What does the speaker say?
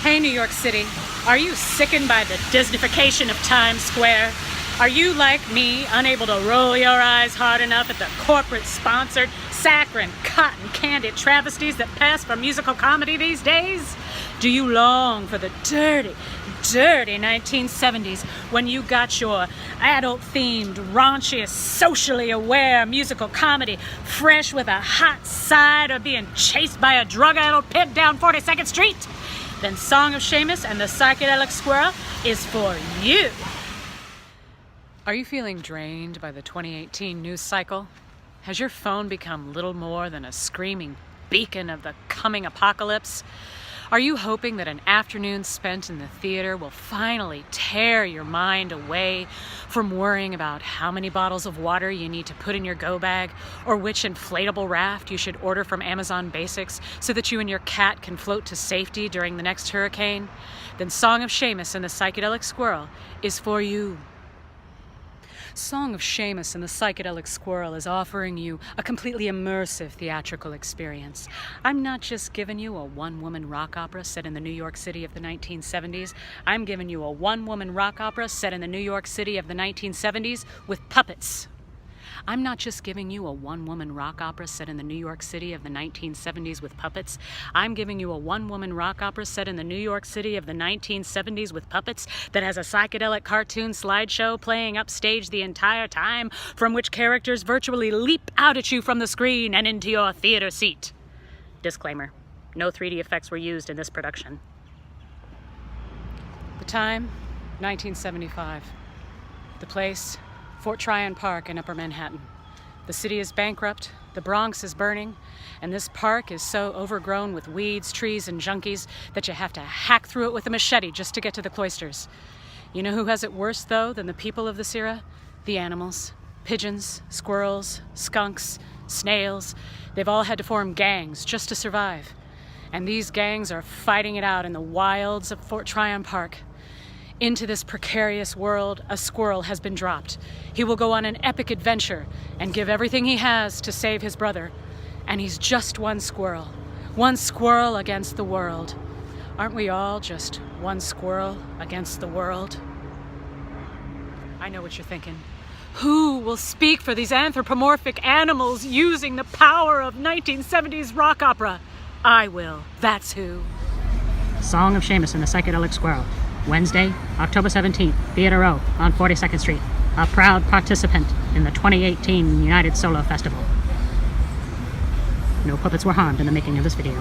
Hey, New York City, are you sickened by the Disneyfication of Times Square? Are you, like me, unable to roll your eyes hard enough at the corporate-sponsored, saccharine, cotton candy travesties that pass for musical comedy these days? Do you long for the dirty 1970s when you got your adult-themed, raunchiest, socially aware musical comedy fresh with a hot side of being chased by a drug-addled pig down 42nd Street? Then Song of Seamus and the Psychedelic Squirrel is for you. Are you feeling drained by the 2018 news cycle? Has your phone become little more than a screaming beacon of the coming apocalypse? Are you hoping that an afternoon spent in the theater will finally tear your mind away from worrying about how many bottles of water you need to put in your go bag or which inflatable raft you should order from Amazon Basics so that you and your cat can float to safety during the next hurricane? Then Song of Seamus and the Psychedelic Squirrel is for you. Song of Seamus and the Psychedelic Squirrel is offering you a completely immersive theatrical experience. I'm not just giving you a one-woman rock opera set in the New York City of the 1970s. I'm giving you a one-woman rock opera set in the New York City of the 1970s with puppets. I'm not just giving you a one-woman rock opera set in the New York City of the 1970s with puppets. I'm giving you a one-woman rock opera set in the New York City of the 1970s with puppets that has a psychedelic cartoon slideshow playing upstage the entire time, from which characters virtually leap out at you from the screen and into your theater seat. Disclaimer: no 3D effects were used in this production. The time, 1975. The place, Fort Tryon Park in Upper Manhattan. The city is bankrupt, the Bronx is burning, and this park is so overgrown with weeds, trees, and junkies that you have to hack through it with a machete just to get to the cloisters. You know who has it worse, though, than the people of this era? The animals. Pigeons, squirrels, skunks, snails. They've all had to form gangs just to survive. And these gangs are fighting it out in the wilds of Fort Tryon Park. Into this precarious world, a squirrel has been dropped. He will go on an epic adventure and give everything he has to save his brother. And he's just one squirrel against the world. Aren't we all just one squirrel against the world? I know what you're thinking. Who will speak for these anthropomorphic animals using the power of 1970s rock opera? I will. That's who. Song of Seamus and the Psychedelic Squirrel. Wednesday, October 17th, Theater O on 42nd Street. A proud participant in the 2018 United Solo Festival. No puppets were harmed in the making of this video.